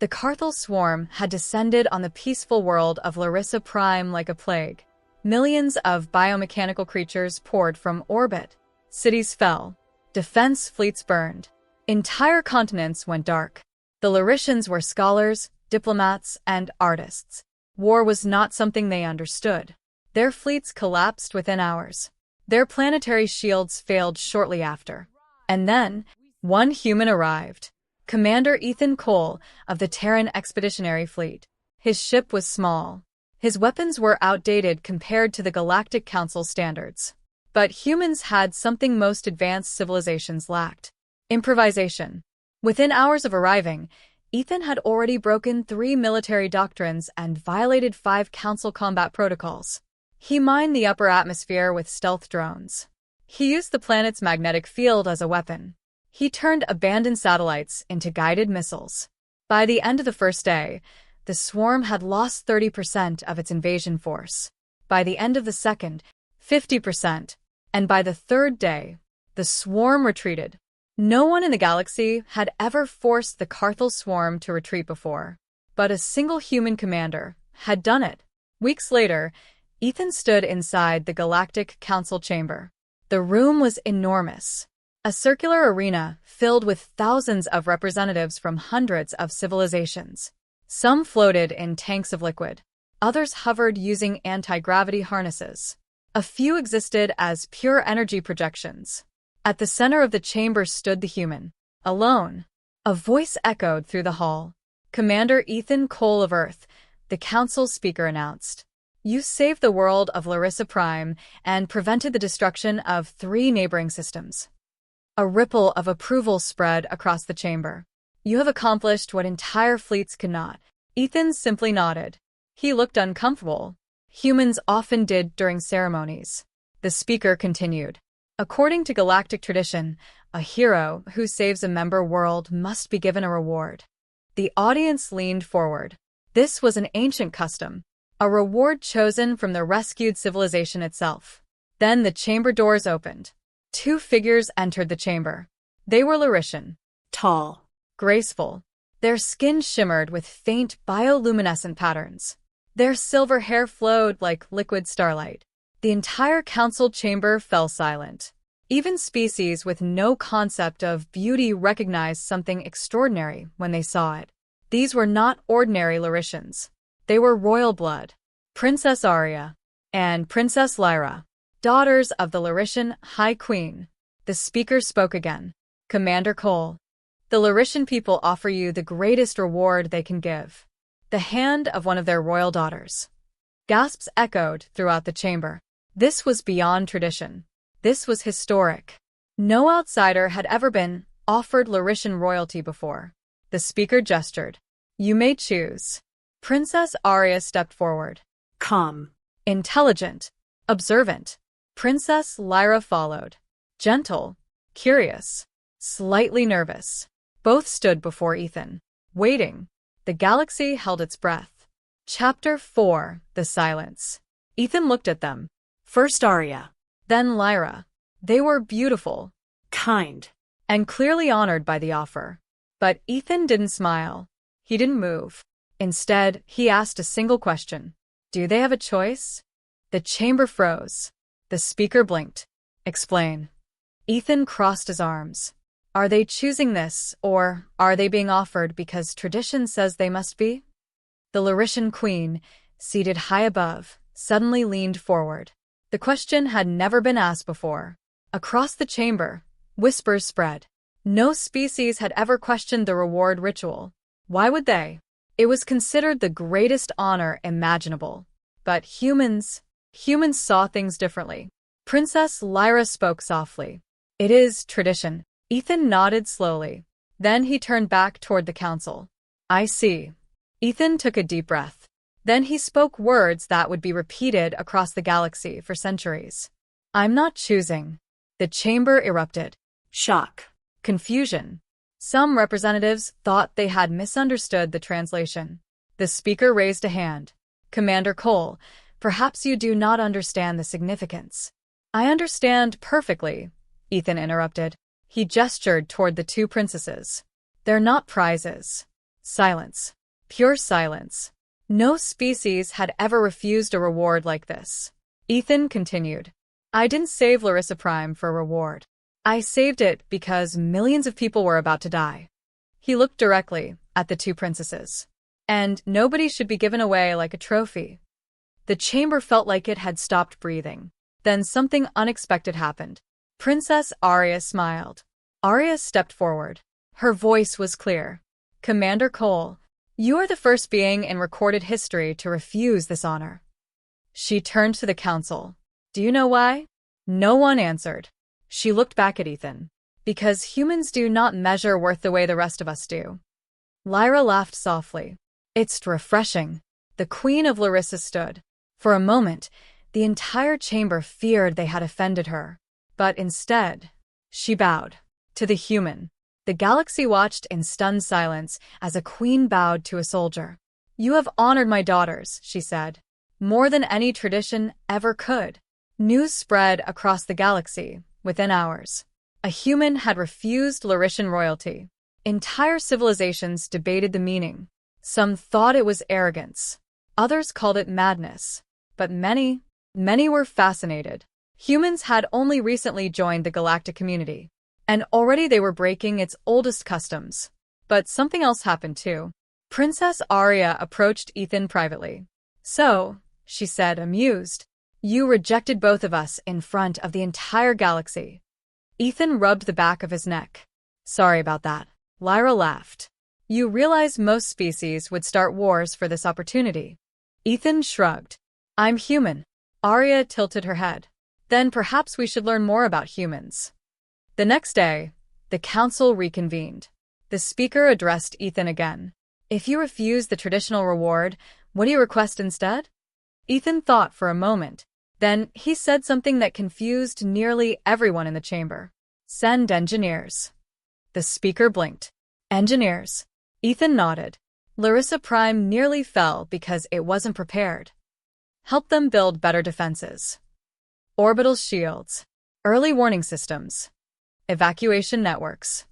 The Carthel swarm had descended on the peaceful world of Larissa Prime like a plague. Millions of biomechanical creatures poured from orbit. Cities fell. Defense fleets burned. Entire continents went dark. The Laritians were scholars, diplomats, and artists. War was not something they understood. Their fleets collapsed within hours. Their planetary shields failed shortly after. And then, one human arrived. Commander Ethan Cole of the Terran Expeditionary Fleet. His ship was small. His weapons were outdated compared to the Galactic Council standards. But humans had something most advanced civilizations lacked: improvisation. Within hours of arriving, Ethan had already broken 3 military doctrines and violated 5 Council combat protocols. He mined the upper atmosphere with stealth drones. He used the planet's magnetic field as a weapon. He turned abandoned satellites into guided missiles. By the end of the first day, the swarm had lost 30% of its invasion force. By the end of the second, 50%. And by the third day, the swarm retreated. No one in the galaxy had ever forced the Carthel swarm to retreat before. But a single human commander had done it. Weeks later, Ethan stood inside the Galactic Council chamber. The room was enormous. A circular arena filled with thousands of representatives from hundreds of civilizations. Some floated in tanks of liquid. Others hovered using anti-gravity harnesses. A few existed as pure energy projections. At the center of the chamber stood the human, alone. A voice echoed through the hall. "Commander Ethan Cole of Earth," the council speaker announced. "You saved the world of Larissa Prime and prevented the destruction of 3 neighboring systems." A ripple of approval spread across the chamber. "You have accomplished what entire fleets could not." Ethan simply nodded. He looked uncomfortable. Humans often did during ceremonies. The speaker continued. "According to galactic tradition, a hero who saves a member world must be given a reward." The audience leaned forward. This was an ancient custom, a reward chosen from the rescued civilization itself. Then the chamber doors opened. 2 figures entered the chamber. They were Laritian. Tall. Graceful. Their skin shimmered with faint bioluminescent patterns. Their silver hair flowed like liquid starlight. The entire council chamber fell silent. Even species with no concept of beauty recognized something extraordinary when they saw it. These were not ordinary Laritians. They were royal blood. Princess Arya and Princess Lyra, daughters of the Laritian High Queen. The speaker spoke again. "Commander Cole, the Laritian people offer you the greatest reward they can give. The hand of one of their royal daughters." Gasps echoed throughout the chamber. This was beyond tradition. This was historic. No outsider had ever been offered Laritian royalty before. The speaker gestured. "You may choose." Princess Arya stepped forward. Calm. Intelligent. Observant. Princess Lyra followed. Gentle. Curious. Slightly nervous. Both stood before Ethan, waiting. The galaxy held its breath. Chapter 4: The Silence. Ethan looked at them. First Arya, then Lyra. They were beautiful, kind, and clearly honored by the offer. But Ethan didn't smile. He didn't move. Instead, he asked a single question. "Do they have a choice?" The chamber froze. The speaker blinked. "Explain." Ethan crossed his arms. "Are they choosing this, or are they being offered because tradition says they must be?" The Laritian queen, seated high above, suddenly leaned forward. The question had never been asked before. Across the chamber, whispers spread. No species had ever questioned the reward ritual. Why would they? It was considered the greatest honor imaginable. But humans saw things differently. Princess Lyra spoke softly. "It is tradition." Ethan nodded slowly. Then he turned back toward the council. "I see." Ethan took a deep breath. Then he spoke words that would be repeated across the galaxy for centuries. "I'm not choosing." The chamber erupted. Shock. Confusion. Some representatives thought they had misunderstood the translation. The speaker raised a hand. "Commander Cole, perhaps you do not understand the significance." "I understand perfectly," Ethan interrupted. He gestured toward the 2 princesses. "They're not prizes." Silence. Pure silence. No species had ever refused a reward like this. Ethan continued. I didn't save Larissa Prime for a reward. I saved it because millions of people were about to die. He looked directly at the two princesses. And nobody should be given away like a trophy. The chamber felt like it had stopped breathing. Then something unexpected happened. Princess Arya smiled. Arya stepped forward. Her voice was clear. Commander Cole, you are the first being in recorded history to refuse this honor. She turned to the council. Do you know why? No one answered. She looked back at Ethan. Because humans do not measure worth the way the rest of us do. Lyra laughed softly. It's refreshing. The Queen of Larissa stood. For a moment, the entire chamber feared they had offended her. But instead, she bowed. To the human. The galaxy watched in stunned silence as a queen bowed to a soldier. You have honored my daughters, she said. More than any tradition ever could. News spread across the galaxy within hours. A human had refused Larishan royalty. Entire civilizations debated the meaning. Some thought it was arrogance. Others called it madness. But many were fascinated. Humans had only recently joined the galactic community, and already they were breaking its oldest customs. But something else happened too. Princess Arya approached Ethan privately. So, she said, amused, you rejected both of us in front of the entire galaxy. Ethan rubbed the back of his neck. Sorry about that. Lyra laughed. You realize most species would start wars for this opportunity. Ethan shrugged. I'm human. Arya tilted her head. Then perhaps we should learn more about humans. The next day, the council reconvened. The speaker addressed Ethan again. If you refuse the traditional reward, what do you request instead? Ethan thought for a moment. Then he said something that confused nearly everyone in the chamber. Send engineers. The speaker blinked. Engineers. Ethan nodded. Larissa Prime nearly fell because it wasn't prepared. Help them build better defenses. Orbital shields. Early warning systems. Evacuation networks.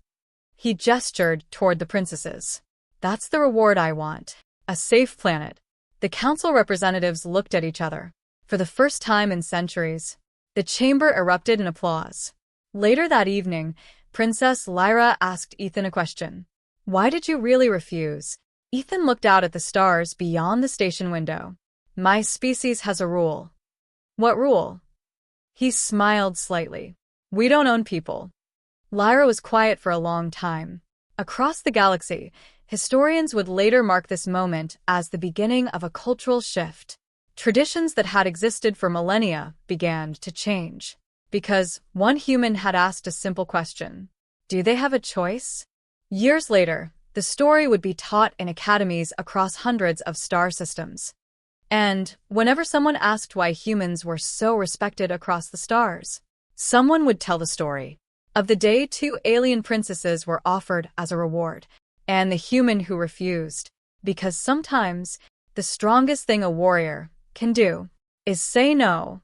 He gestured toward the princesses. That's the reward I want. A safe planet. The council representatives looked at each other. For the first time in centuries, the chamber erupted in applause. Later that evening, Princess Lyra asked Ethan a question. Why did you really refuse? Ethan looked out at the stars beyond the station window. My species has a rule. What rule? He smiled slightly. We don't own people. Lyra was quiet for a long time. Across the galaxy, historians would later mark this moment as the beginning of a cultural shift. Traditions that had existed for millennia began to change. Because one human had asked a simple question. Do they have a choice? Years later, the story would be taught in academies across hundreds of star systems. And whenever someone asked why humans were so respected across the stars, someone would tell the story of the day two alien princesses were offered as a reward, and the human who refused, because sometimes the strongest thing a warrior can do is say no.